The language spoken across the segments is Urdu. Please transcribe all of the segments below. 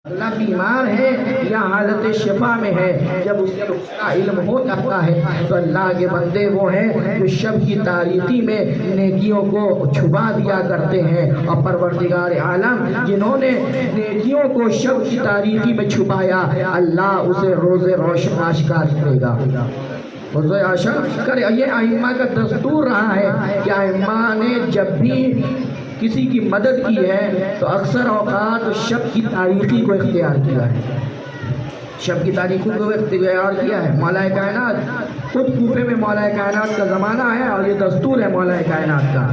اللہ بیمار ہے یا حالت شفا میں ہے، جب اس کو اس کا علم ہو جاتا ہے تو اللہ کے بندے وہ ہیں جو شب کی تاریکی میں نیکیوں کو چھپا دیا کرتے ہیں، اور پروردگار عالم جنہوں نے نیکیوں کو شب کی تاریکی میں چھپایا، اللہ اسے روز روشن آشکار کرے گا۔ یہ ائمہ کا دستور رہا ہے کہ ائمہ نے جب بھی کسی کی مدد کی ہے تو اکثر اوقات شب کی تاریکی کو اختیار کیا ہے، شب کی تاریکی کو اختیار کیا ہے۔ مولا کائنات خود کوفے میں مولا کائنات کا زمانہ ہے، اور یہ دستور ہے مولا کائنات کا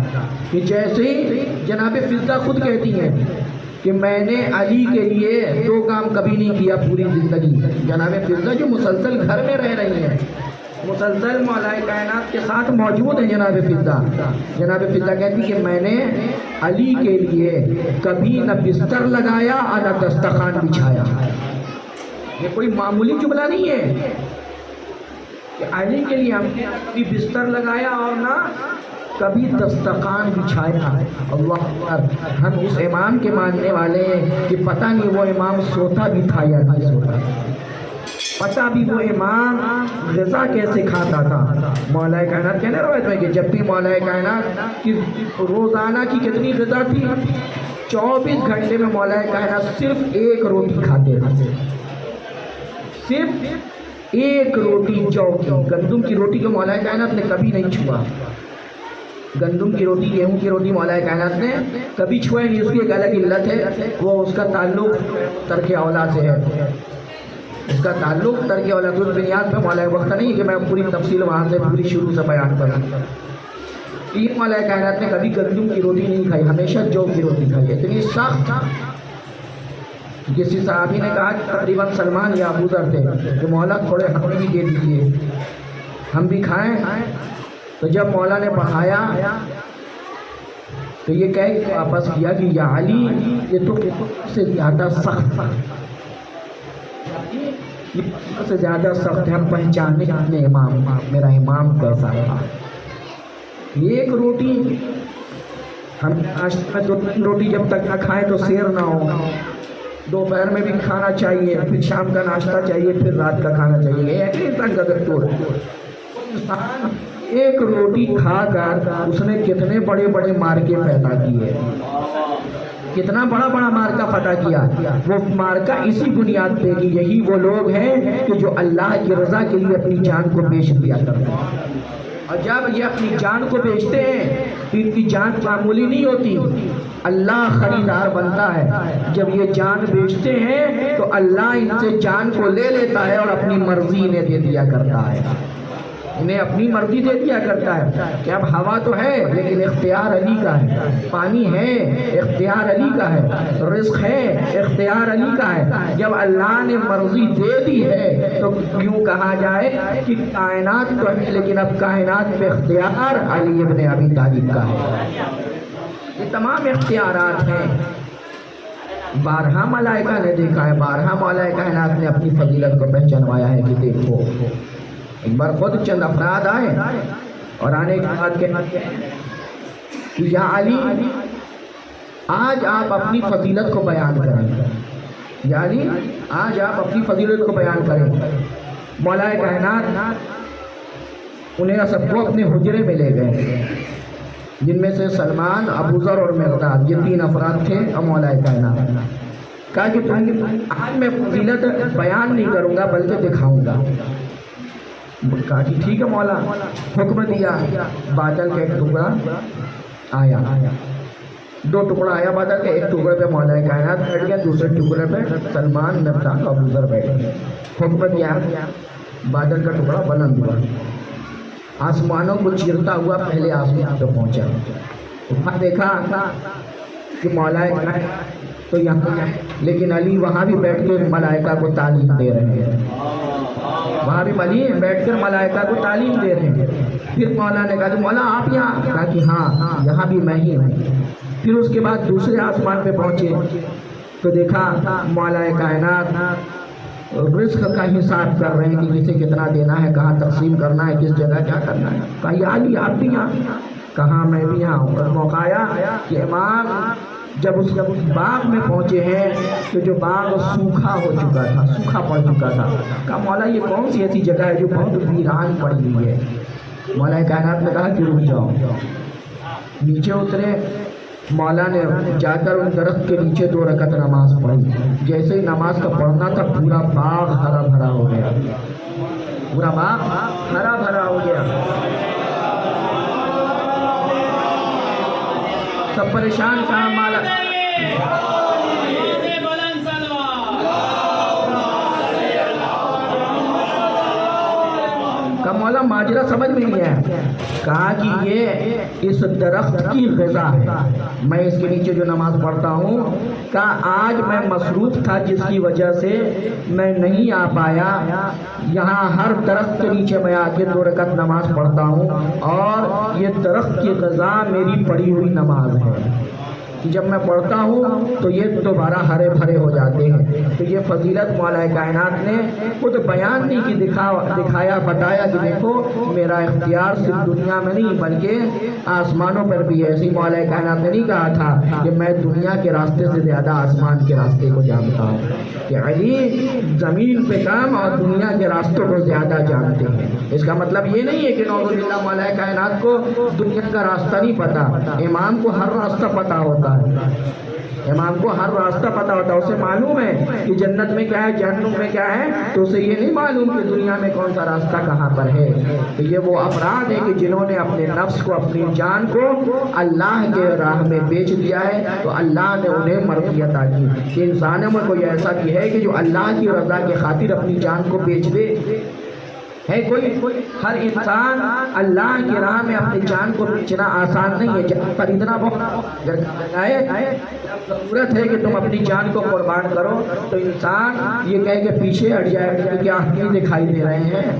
کہ جیسے ہی جناب فضہ خود کہتی ہیں کہ میں نے علی کے لیے 2 کام کبھی نہیں کیا پوری زندگی، جناب فضہ جو مسلسل گھر میں رہ رہی ہیں، مسلسل مولا کائنات کے ساتھ موجود ہیں، جناب فضہ کہتی کہ میں نے علی کے لیے کبھی نہ بستر لگایا اور نہ دسترخوان بچھایا۔ یہ کوئی معمولی جملہ نہیں ہے کہ علی کے لیے ہم نے کبھی بستر لگایا اور نہ کبھی دسترخوان بچھایا۔ اللہ اکبر، ہم اس امام کے ماننے والے ہیں کہ پتہ نہیں وہ امام سوتا بھی تھا یا نہیں سوتا، پتہ بھی وہ امام غذا کیسے کھاتا تھا۔ مولا کائنات کہنے روایت میں کہ جب بھی مولا کائنات کی روزانہ کی کتنی غذا تھی، 24 گھنٹے میں مولا کائنات صرف 1 روٹی کھاتے تھے، صرف 1 روٹی جو گندم کی روٹی کو مولا کائنات نے کبھی نہیں چھوا، گندم کی روٹی، گیہوں کی روٹی مولا کائنات نے کبھی چھوئے نہیں۔ اس کی ایک الگ علت ہے، وہ اس کا تعلق ترک اولا سے ہے، اس کا تعلق ترک اولاد بنیاد پہ مولا وقت نہیں کہ میں پوری تفصیل وہاں سے پوری شروع سے بیان کروں۔ یہ مولا کائنات نے کبھی گندم کی روٹی نہیں کھائی، ہمیشہ جو کی روٹی کھائی، اتنی سخت۔ کسی صحابی نے کہا کہ تقریباً سلمان یا ابو ذر تھے کہ مولا تھوڑے ہمیں بھی دے دیجیے، ہم بھی کھائیں۔ تو جب مولا نے پڑھایا تو یہ کہہ کے واپس کیا کہ یا علی یہ تو سے زیادہ سخت سے زیادہ سخت ہے، ہم پہچانے اپنے امام، میرا امام کیسا تھا۔ 1 روٹی، ہم ناشتہ میں 2-3 روٹی جب تک نہ کھائیں تو سیر نہ ہو، دوپہر میں بھی کھانا چاہیے، پھر شام کا ناشتہ چاہیے، پھر رات کا کھانا چاہیے۔ یہ ہے انسان کا دستور۔ 1 روٹی کھا کر اس نے کتنے بڑے بڑے مارکے پیدا کیے، کتنا بڑا بڑا مارکہ فتح کیا۔ وہ مارکہ اسی بنیاد پہ کہ یہی وہ لوگ ہیں کہ جو اللہ کی رضا کے لیے اپنی جان کو بیچ دیا کرتے ہیں، اور جب یہ اپنی جان کو بیچتے ہیں تو ان کی جان معمولی نہیں ہوتی، اللہ خریدار بنتا ہے۔ جب یہ جان بیچتے ہیں تو اللہ ان سے جان کو لے لیتا ہے اور اپنی مرضی انہیں دے دیا کرتا ہے، انہیں اپنی مرضی دے دیا کرتا ہے کہ اب ہوا تو ہے لیکن اختیار علی کا ہے، پانی ہے اختیار علی کا ہے، رزق ہے اختیار علی کا ہے۔ جب اللہ نے مرضی دے دی ہے تو یوں کہا جائے کہ کائنات تو ہے لیکن اب کائنات میں اختیار علی ابن ابی طالب کا ہے۔ یہ تمام اختیارات ہیں، بارہا ملائکہ نے دیکھا ہے، بارہا مولا کائنات نے اپنی فضیلت کو پہچانوایا ہے کہ دیکھو۔ ایک بار خود چند افراد آئے اور آنے کے بعد کہتے کہ یا علی آج آپ اپنی فضیلت کو بیان کریں، یا علی آج آپ اپنی فضیلت کو بیان کریں۔ مولا کائنات انہیں سب کو اپنے حجرے میں لے گئے، جن میں سے سلمان، ابو ذر اور مقداد، یہ 3 افراد تھے۔ اور مولا کائنات کہا کہ آج میں فضیلت بیان نہیں کروں گا بلکہ دکھاؤں گا۔ کہا کہ ٹھیک ہے مولا، حکم دیا۔ بادل کا ایک ٹکڑا آیا، 2 ٹکڑا آیا بادل کا، ایک ٹکڑے پہ مولا کائنات بیٹھ گیا، دوسرے ٹکڑے پہ سلمان، مقداد اور ابو ذر بیٹھ گئے۔ حکم دیا، بادل کا ٹکڑا بلند ہوا، آسمانوں کو چیرتا ہوا پہلے آسمان پہ پہنچا۔ وہاں دیکھا کہ مولا کائنات تو یہاں، لیکن علی وہاں بھی بیٹھ کے ملائکہ کو تعلیم دے رہے ہیں، وہاں بھی علی بیٹھ کر ملائکہ کو تعلیم دے رہے ہیں۔ پھر مولا نے کہا کہ مولا آپ یہاں؟ کہا کہ ہاں یہاں بھی میں ہی ہوں۔ پھر اس کے بعد دوسرے آسمان پہ پہنچے تو دیکھا مولا کائنات رزق کا حساب کر رہے ہیں کہ کسے کتنا دینا ہے، کہاں تقسیم کرنا ہے، کس جگہ کیا کرنا ہے۔ کہا یا علی آپ بھی یہاں؟ کہاں میں بھی یہاں ہوں۔ موقع آیا کہ امام جب اس باغ میں پہنچے ہیں تو جو باغ سوکھا ہو چکا تھا، سوکھا پڑ چکا تھا، کہا مولا یہ کون سی ایسی جگہ ہے جو بہت ویران پڑی ہوئی ہے؟ مولا کائنات نے کہا کہ رک جاؤ۔ نیچے اترے، مولا نے جا کر ان درخت کے نیچے 2 رکعت نماز پڑھی۔ جیسے ہی نماز کا پڑھنا تھا پورا باغ ہرا بھرا ہو گیا، پورا باغ ہرا بھرا ہو گیا۔ سب پریشان، کہا مولا مولا ماجرا سمجھ میں نہیں آیا۔ کہا کہ یہ اس درخت کی غذا ہے، میں اس کے نیچے جو نماز پڑھتا ہوں، کہا آج میں مصروف تھا جس کی وجہ سے میں نہیں آ پایا، یہاں ہر درخت کے نیچے میں آ کے 2 رکعت نماز پڑھتا ہوں، اور یہ درخت کی غذا میری پڑھی ہوئی نماز ہے۔ جب میں پڑھتا ہوں تو یہ دوبارہ ہرے بھرے ہو جاتے ہیں۔ تو یہ فضیلت مولا کائنات نے خود بیان نہیں کی، دکھایا، بتایا کہ دیکھو میرا اختیار صرف دنیا میں نہیں بلکہ آسمانوں پر بھی ہے۔ ایسی مولا کائنات نے نہیں کہا تھا کہ میں دنیا کے راستے سے زیادہ آسمان کے راستے کو جانتا ہوں، کہ علی زمین پہ کام اور دنیا کے راستوں کو زیادہ جانتے ہیں۔ اس کا مطلب یہ نہیں ہے کہ نعوذ باللہ مولا کائنات کو دنیا کا راستہ نہیں پتا۔ امام کو ہر راستہ پتا ہوتا ہے، امام کو ہر راستہ پتا ہوتا ہے، اسے معلوم ہے کہ جنت میں کیا ہے، جہنم میں کیا ہے، تو اسے یہ نہیں معلوم کہ دنیا میں کون سا راستہ کہاں پر ہے۔ تو یہ وہ افراد ہیں کہ جنہوں نے اپنے نفس کو، اپنی جان کو اللہ کے راہ میں بیچ دیا ہے، تو اللہ نے انہیں مرضی عطا کی۔ کہ انسانوں میں کوئی ایسا بھی ہے کہ جو اللہ کی رضا کی خاطر اپنی جان کو بیچ دے؟ ہے کوئی؟ ہر انسان اللہ کی راہ میں اپنی جان کو بیچنا آسان نہیں ہے، جان خریدنا بہت ضرورت ہے کہ تم اپنی جان کو قربان کرو، تو انسان یہ کہہ کے پیچھے ہٹ جائے کہ کیا ہم نہیں دکھائی دے رہے ہیں،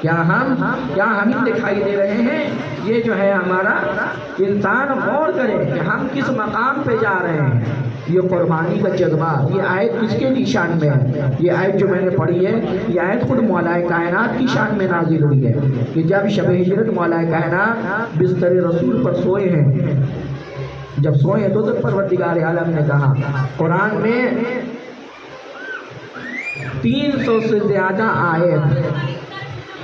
کیا ہم ہی دکھائی دے رہے ہیں؟ یہ جو ہے ہمارا انسان غور کرے کہ ہم کس مقام پہ جا رہے ہیں۔ یہ قربانی کا جذبہ، یہ آیت کس کے لیے شان میں ہے؟ یہ آیت جو میں نے پڑھی ہے، یہ آیت خود مولا کائنات کی شان میں نازل ہوئی ہے کہ جب شب ہجرت مولا کائنات بستر رسول پر سوئے ہیں، جب سوئے ہیں تو پروردگار عالم نے کہا، قرآن میں 300 سے زیادہ آیت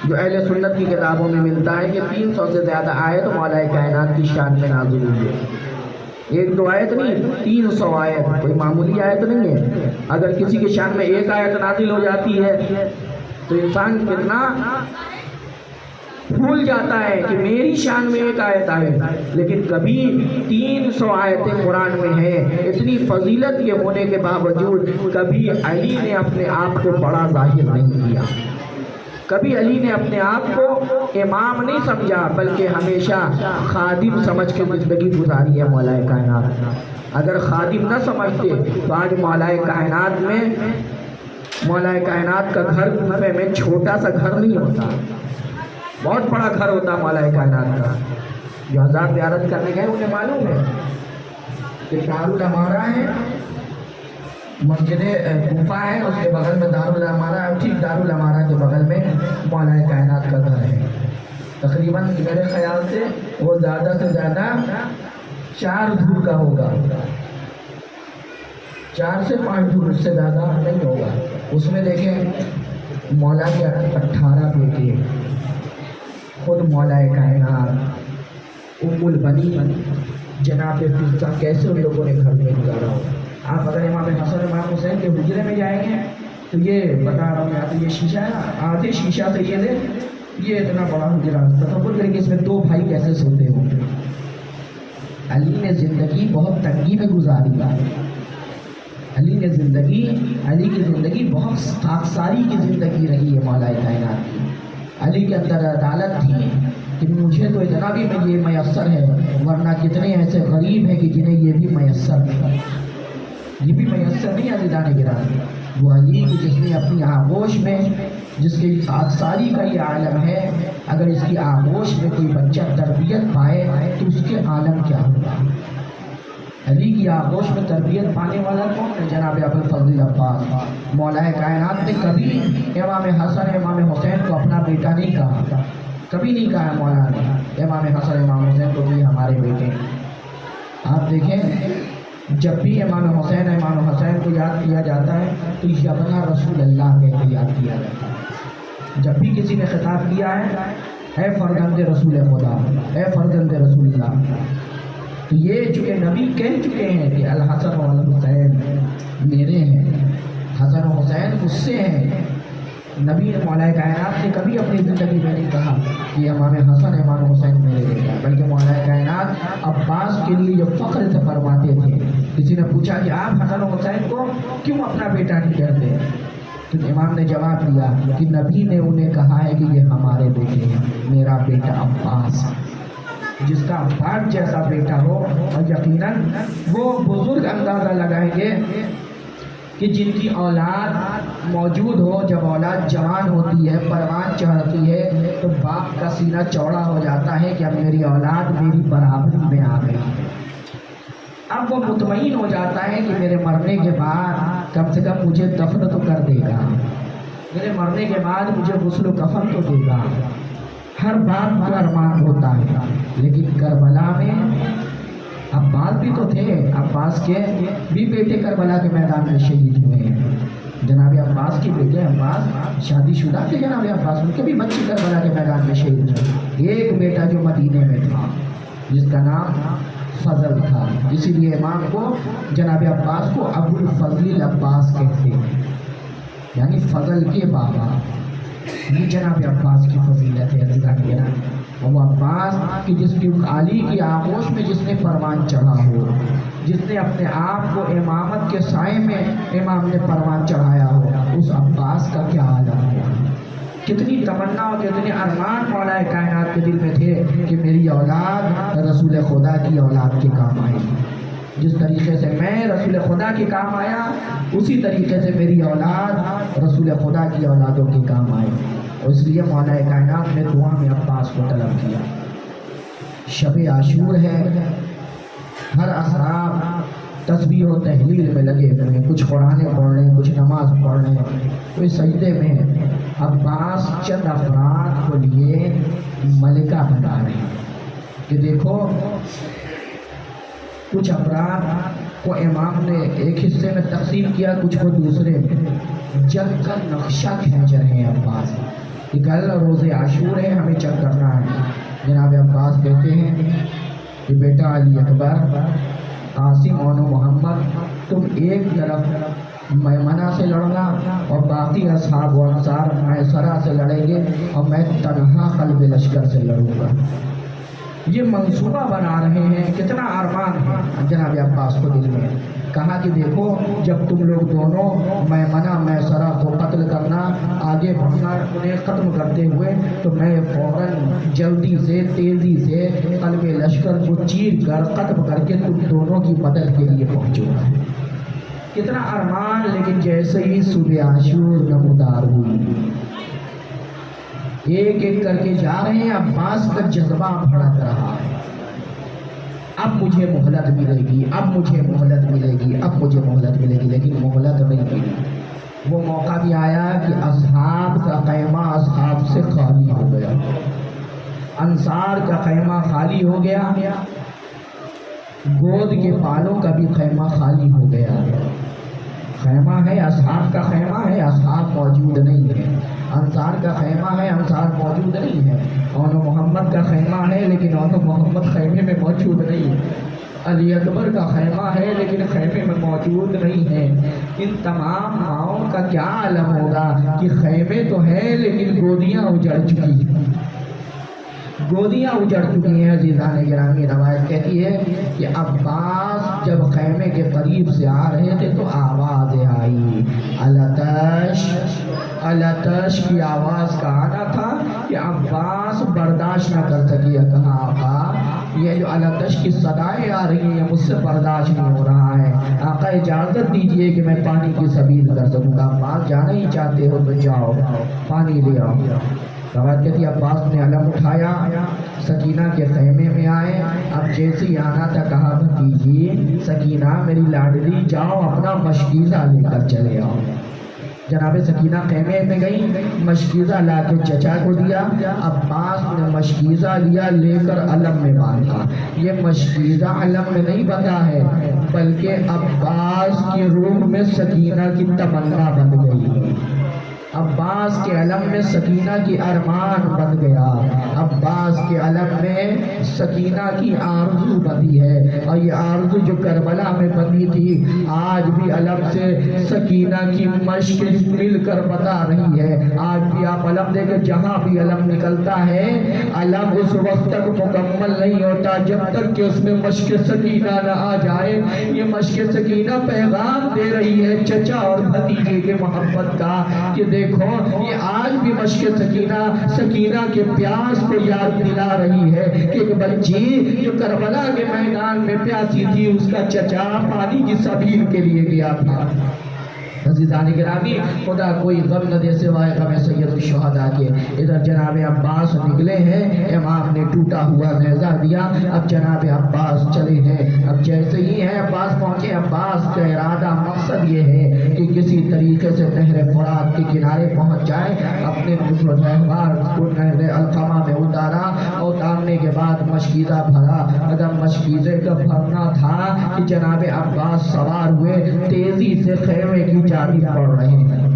جو اہل سنت کی کتابوں میں ملتا ہے کہ 300 سے زیادہ آیت مولا کائنات کی شان میں نازل ہوئی ہے۔ 1-2 آیت نہیں، 300 آیت، کوئی معمولی آیت نہیں ہے۔ اگر کسی کے شان میں 1 آیت نازل ہو جاتی ہے تو انسان کتنا بھول جاتا ہے کہ میری شان میں 1 آیت آئے، لیکن کبھی 300 آیتیں قرآن میں ہیں۔ اتنی فضیلت یہ ہونے کے باوجود کبھی علی نے اپنے آپ کو بڑا ظاہر نہیں کیا، کبھی علی نے اپنے آپ کو امام نہیں سمجھا، بلکہ ہمیشہ خادم سمجھ کے زندگی گزاری ہے مولا کائنات۔ اگر خادم نہ سمجھتے تو آج مولا کائنات میں، مولا کائنات کا گھر کوفے میں چھوٹا سا گھر نہیں ہوتا، بہت بڑا گھر ہوتا مولا کائنات کا۔ جو حضرات زیارت کرنے گئے انہیں معلوم ہے کہ دارالعمارہ ہے، مسجد کوفہ ہے، اس کے بغل میں دارالعمارہ ہے، ٹھیک دارالعمارہ کے بغل میں مولا کائنات کا گھر ہے۔ تقریباً میرے خیال سے وہ زیادہ سے زیادہ 4 دھور کا ہوگا، 4 سے 5 دھور، اس سے زیادہ نہیں ہوگا۔ اس میں دیکھیں مولا کے 18 بیٹے، خود مولا کائنات، ام البنین جناب فضہ، کیسے ان لوگوں نے گھر میں گزارا ہو۔ آپ اگر امام حسن امام حسین کے حجرے میں جائیں گے تو یہ بتا رہا ہوں، تو یہ شیشہ ہے، آدھے شیشہ سے یہ دے، یہ اتنا بڑا حجرا، تصور کریں کہ اس میں 2 بھائی کیسے سوتے ہوں۔ علی نے زندگی بہت تنگی میں گزاری، علی کی زندگی بہت خاکساری کی زندگی رہی ہے مولا کائنات کی۔ علی کے اندر عدالت تھی کہ مجھے تو اتنا بھی یہ میسر ہے، ورنہ کتنے ایسے غریب ہیں کہ جنہیں یہ بھی میسر نہیں، یہ بھی میسر نہیں۔ عزیزان گرامی، وہ علی کی جس نے اپنی آغوش میں، جس کے خاکساری کا یہ عالم ہے، اگر اس کی آغوش میں کوئی بچہ تربیت پائے تو اس کے عالم کیا ہوگا؟ علی کی آغوش میں تربیت پانے والا کون ہے؟ جناب ابوالفضل عباس۔ مولا کائنات نے کبھی امام حسن امام حسین کو اپنا بیٹا نہیں کہا، کبھی نہیں کہا مولا نے امام حسن امام حسین کو بھی ہمارے بیٹے۔ آپ دیکھیں جب بھی امام حسین امام حسین کو یاد کیا جاتا ہے تو یبنا رسول اللہ کہہ کے یاد کیا جاتا ہے. جب بھی کسی نے خطاب کیا ہے اے فرزند رسول خدا، اے فرزند رسول اللہ، تو یہ چونکہ نبی کہہ چکے ہیں کہ الحسن و الحسین میرے ہیں، حسن و حسین مجھ سے ہیں. نبی مولا کائنات نے کبھی اپنی زندگی میں نہیں کہا کہ امام حسن امام حسین میرے بیٹا، بلکہ مولا کائنات عباس کے لیے جو فخر سے فرماتے تھے. کسی نے پوچھا کہ آپ حسن و حسین کو کیوں اپنا بیٹا نہیں کہتے؟ تو امام نے جواب دیا کہ نبی نے انہیں کہا ہے کہ یہ ہمارے بیٹے ہیں، میرا بیٹا عباس. جس کا عباس جیسا بیٹا ہو، اور یقیناً وہ بزرگ اندازہ لگائیں گے کہ جن کی اولاد موجود ہو، جب اولاد جوان ہوتی ہے، پروان چڑھتی ہے، تو باپ کا سینہ چوڑا ہو جاتا ہے کہ اب میری اولاد میری برابری میں آ گئی. اب وہ مطمئن ہو جاتا ہے کہ میرے مرنے کے بعد کم سے کم مجھے دفن تو کر دے گا، میرے مرنے کے بعد مجھے غسل و کفن تو دے گا. ہر باپ کا ارمان ہوتا ہے. لیکن کربلا میں عباس بھی تو تھے، عباس کے بھی بیٹے کربلا کے میدان میں شہید ہوئے ہیں. جناب عباس کے بیٹے عباس شادی شدہ تھے، جناب عباس ان کے بھی بچے کربلا کے میدان میں شہید ہوئے. ایک بیٹا جو مدینے میں تھا جس کا نام فضل تھا، اسی لیے امام کو جناب عباس کو ابو الفضل عباس کہتے ہیں، یعنی فضل کے بابا. یہ جناب عباس کی فضیلت ہے عزیزان گرامی. اور وہ عباس کہ جس کی علی کی آغوش میں جس نے پروان چڑھا ہو، جس نے اپنے آپ کو امامت کے سائے میں امام نے پروان چڑھایا ہو، اس عباس کا کیا عالم ہے. کتنی تمنا اور کتنے ارمان مولا کائنات کے دل میں تھے کہ میری اولاد رسول خدا کی اولاد کے کام آئے. جس طریقے سے میں رسول خدا کے کام آیا، اسی طریقے سے میری اولاد رسول خدا کی اولادوں کے کام آئے. اور اس لیے مولا کائنات نے دعا میں عباس کو طلب کیا. شب عاشور ہے، ہر احراب تسبیح و تحلیل میں لگے ہوئے ہیں، کچھ قرآن پڑھ رہے ہیں، کچھ نماز پڑھ رہے ہیں، کوئی سجدے میں ہے. عباس چند افراد کو لیے ملکہ بنا رہے ہیں کہ دیکھو کچھ افراد کو امام نے ایک حصے میں تقسیم کیا، کچھ کو دوسرے میں. جنگ کا نقشہ کھینچ رہے ہیں عباس کہ کل روز عاشور ہے، ہمیں جنگ کرنا ہے. جناب عباس کہتے ہیں کہ بیٹا علی اکبر، قاسم اور محمد، تم ایک طرف میمنہ سے لڑنا اور باقی اصحاب و انصار میسرہ سے لڑیں گے، اور میں تنہا قلب لشکر سے لڑوں گا. یہ منصوبہ بنا رہے ہیں. کتنا ارمان ہے جناب عباس کو دل میں. کہا کہ دیکھو جب تم لوگ دونوں میمنہ میسرہ کو قتل کرنا، آگے بڑھنا انہیں ختم کرتے ہوئے، تو میں فوراً جلدی سے تیزی سے قلب لشکر کو چیر کر ختم کر کے تم دونوں کی مدد کے لیے پہنچوں گا. کتنا ارمان. لیکن جیسے ہی صبح عاشور نمودار ہوئی، ایک ایک کر کے جا رہے ہیں. عباس کا جذبہ بھڑک رہا ہے. اب مجھے مہلت ملے گی، اب مجھے مہلت ملے گی، اب مجھے مہلت ملے گی. لیکن مہلت نہیں ملی. وہ موقع بھی آیا کہ اصحاب کا خیمہ اصحاب سے خالی ہو گیا، انصار کا خیمہ خالی ہو گیا، گود کے پالوں کا بھی خیمہ خالی ہو گیا. خیمہ ہے، اصحاب کا خیمہ ہے، اصحاب موجود نہیں ہے. انصار کا خیمہ ہے، انصار موجود نہیں ہے. اور محمد کا خیمہ ہے، لیکن اور محمد خیمے میں موجود نہیں ہے. علی اکبر کا خیمہ ہے، لیکن خیمے میں موجود نہیں ہے. ان تمام ماؤں کا کیا عالم ہوگا کہ خیمے تو ہیں لیکن گودیاں اجڑ چکی ہیں. گودیاں اجڑ چکی ہیں. عزیزان گرامی، روایت کہتی ہے کہ عباس جب خیمے کے قریب سے آ رہے تھے تو آوازیں آئی، الاتش الاتش کی آواز کا آنا تھا کہ عباس برداشت نہ کر سکے. کہا آقا یہ جو الاتش کی صدائیں آ رہی ہیں مجھ سے برداشت نہیں ہو رہا ہے. آقا اجازت دیجئے کہ میں پانی کی سبیل کر سکوں گا. عباس جانا ہی چاہتے ہو تو جاؤ، پانی لے آؤ. روایت کہتی عباس نے علم اٹھایا، سکینہ کے خیمے میں آئے. اب جیسے ہی آنا تھا کہا بھتیجی سکینہ میری لاڈلی، جاؤ اپنا مشکیزہ لے کر چلے آؤ. جناب سکینہ خیمے میں گئی، مشکیزہ لا کے چچا کو دیا، عباس نے مشکیزہ لیا، لے کر علم میں باندھا۔ یہ مشکیزہ علم میں نہیں بندھا ہے، بلکہ عباس کی روح میں سکینہ کی تمنا بن گئی، عباس کے علم میں سکینہ کی ارمان بن گیا، عباس کے علم میں سکینہ کی آرزو بندھی ہے، اور یہ آرزو جو کربلا میں بندھی تھی آج بھی علم سے سکینہ کی مشق مل کر بتا رہی ہے۔ آج بھی آپ علم دیکھیں، جہاں بھی علم نکلتا ہے علم اس وقت تک مکمل نہیں ہوتا جب تک کہ اس میں مشق سکینہ نہ آ جائے۔ یہ مشق سکینہ پیغام دے رہی ہے چچا اور بھتیجے کے محبت کا، کہ دیکھو یہ آج بھی مشق سکینہ کے پیاس کو یاد دلا رہی ہے کہ ایک بچی جو کربلا کے میدان میں پیاسی تھی، اس کا چچا پانی کی سبیل کے لیے گیا تھا۔ عزیزان گرامی، خدا کوئی غم نہ دے سوائے غم سید الشہداء کے۔ ادھر جناب عباس نکلے ہیں، امام نے ٹوٹا ہوا نیزہ دیا، اب جناب عباس چلے ہیں۔ اب جیسے ہی ہیں عباس پہنچے، عباس کا ارادہ مقصد یہ ہے کہ کسی طریقے سے نہر فرات کے کنارے پہنچ جائے، اپنے رہبار کو نہر القمہ میں اتارا، اور اتارنے کے بعد مشکیزہ بھرا۔ اگر مشکیزے کا بھرنا تھا کہ جناب عباس سوار ہوئے، تیزی سے خیمے کی جانب پڑ رہے ہیں۔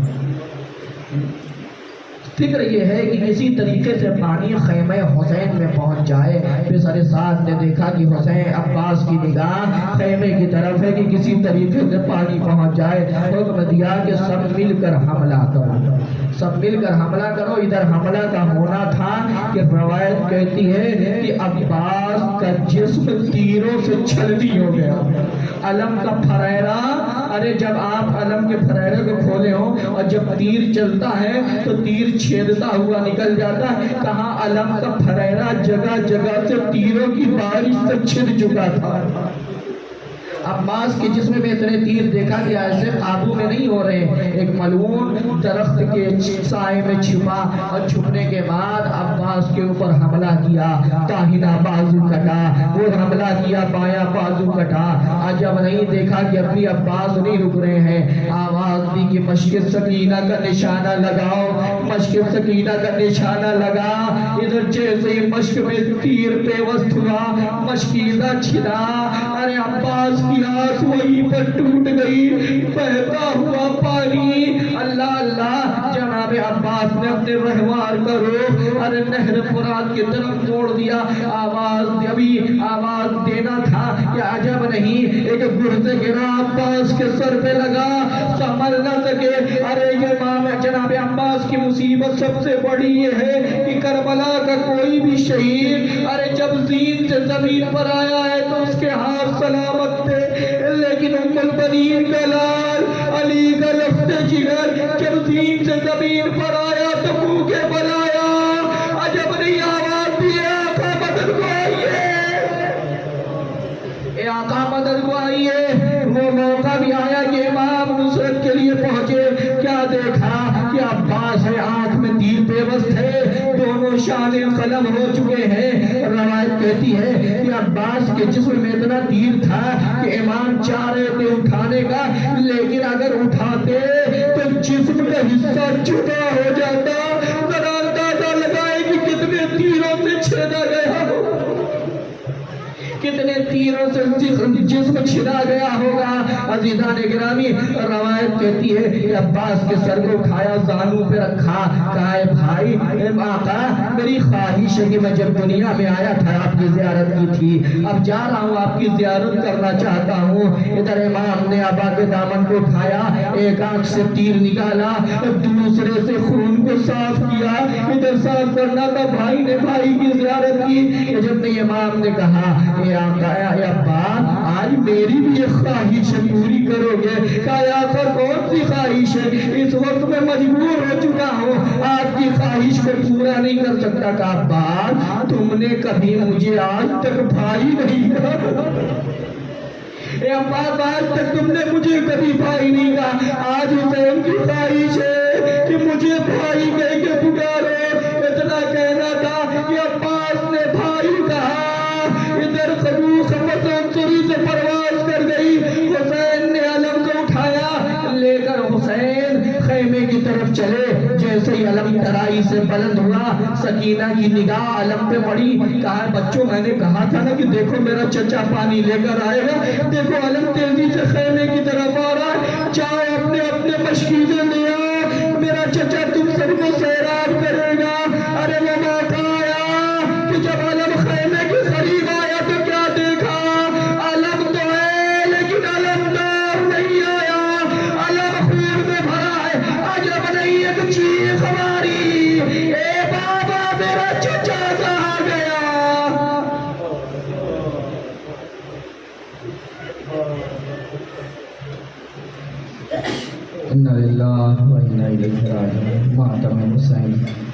فکر یہ ہے کہ کسی طریقے سے پانی خیمہ حسین میں پہنچ جائے۔ پھر سارے ساتھ نے دیکھا کہ حسین عباس کی نگاہ خیمے کی طرف ہے کہ کسی طریقے سے پانی پہنچ جائے۔ حکم دیا کہ سب مل کر حملہ کرو، سب مل کر حملہ کرو۔ ادھر حملہ کا ہونا تھا کہ روایت کہتی ہے کہ عباس کا جسم تیروں سے چھلنی ہو گیا۔ علم کا پھریرا، ارے جب آپ علم کے پھریرے کو کھولے ہو اور جب تیر چلتا ہے تو تیر چھیدتا ہوا نکل جاتا ہے، کہاں علم کا پھریرا جگہ جگہ سے تیروں کی بارش سے چھن چکا تھا۔ عباس کے جسم میں اتنے تیر دیکھا گیا ایسے قابو میں نہیں ہو رہے۔ ایک ملعون درخت کے سائے میں چھپا، اور چھپنے کے بعد عباس کے اوپر حملہ کیا، داہنا بازو کٹا، وہ حملہ کیا، بایاں بازو کٹا۔ عجب نہیں، دیکھا کہ اب بھی عباس نہیں رک رہے ہیں، آواز دی کہ مشق سکینہ کا نشانہ لگاؤ، مشق سکینہ کا نشانہ لگا۔ ادھر جیسے ہی مشق میں تیر پیوست ہوا، مشکیزہ چھنا، ارے عباس کی آس وہیں پر ٹوٹ گئی، بہتا ہوا پانی۔ اللہ اللہ، جناب عباس نے اپنے رہوار کا رخ ارے نہر فرات کی طرف موڑ دیا۔ آواز دینا تھا کہ عجب نہیں، ایک گرز گرا عباس کے سر پہ لگا، سنبھل نہ سکے۔ ارے امام جناب عباس کی مصیبت سب سے بڑی یہ ہے کہ کربلا کا کوئی بھی شہید ارے جب زین سے زمین پر آیا ہے تو اس کے ہاتھ سلامت تھے، لیکن ام البنین کا لال علی کا لفظ جگر جب زین سے زمین پر آیا تو منہ کے بل آیا۔ عجب نہیں، آواز دیے آقا مدد کو آئیے، اے آقا مدد کو آئیے۔ وہ موقع بھی آیا کہ امام نصرت کے لیے پہنچے، کیا دیکھا کہ عباس ہے، آنکھ میں تیر پیوست ہے، دونوں شانے قلم ہو چکے ہیں۔ روایت کہتی ہے کہ عباس کے جسم میں اتنا تیر تھا کہ امام چاہ رہے تھے اٹھانے کا، لیکن اگر اٹھاتے تو جسم کا حصہ جدا ہو جاتا۔ ذرا اندازہ لگائے کہ کتنے تیروں سے چھیدا گیا ہو، کتنے تیروں سے جسم چھنا گیا ہوگا۔ عزیزان گرامی، روایت کہتی ہے کہ عباس کے سر کو اٹھایا، زانوں پہ رکھا، کہا اے بھائی، اے آقا، میری خواہش ہے کہ میں جب دنیا میں آیا تھا آپ کی زیارت کی تھی، اب جا رہا ہوں آپ کی زیارت کرنا چاہتا ہوں۔ ادھر امام نے آبا کے دامن کو اٹھایا، ایک آنکھ سے تیر نکالا، دوسرے سے خون کو صاف کیا، ادھر صاف کرنا تھا، بھائی نے بھائی کی زیارت کی۔ جب امام نے کہا اے آقا اے ابا، آج میری بھی ایک خواہش پوری کرو گے؟ کہا یا آقا کون سی خواہش ہے؟ اس وقت میں مجبور ہو چکا ہوں، آپ کی خواہش کو پورا نہیں کر سکتا۔ کہا ابا، تم نے کبھی مجھے آج تک بھائی نہیں کہا، اے عباس آج تک تم نے مجھے کبھی بھائی نہیں کہا، آج حسین کی خواہش ہے کہ مجھے بھائی کہہ کے پکارو۔ اتنا کہنا تھا کہ عباس نے بھائی کہا، ادھر خبوص سوری سے پرواز کر گئی۔ حسین نے علم کو اٹھایا، لے کر حسین خیمے کی طرف چلے، جیسے ہی علم ترائی سے بلند ہوا، سکینہ کی نگاہ علم پہ پڑی، کہا بچوں میں نے کہا تھا نا کہ دیکھو میرا چچا پانی لے کر آئے گا، دیکھو علم تیزی سے خیمے کی طرف آ رہا ہے، جاؤ اپنے اپنے مشکیزیں لے آؤ، میرا چچا تم سب کو سیراب کرے گا۔ ارے وہ موقع آیا کہ جب علم خیمے کے قریب آیا تو کیا دیکھا؟ علم تو ہے لیکن علمدار نہیں آیا، علم خون میں بھرا ہے، عجب نہیں ایک چیخ ماری، اے بابا میرا چچا کہاں گیا؟ اِنَّا لِلَّهِ وَإِنَّا إِلَيْهِ رَاجِعُونَ۔ ماتم حسین۔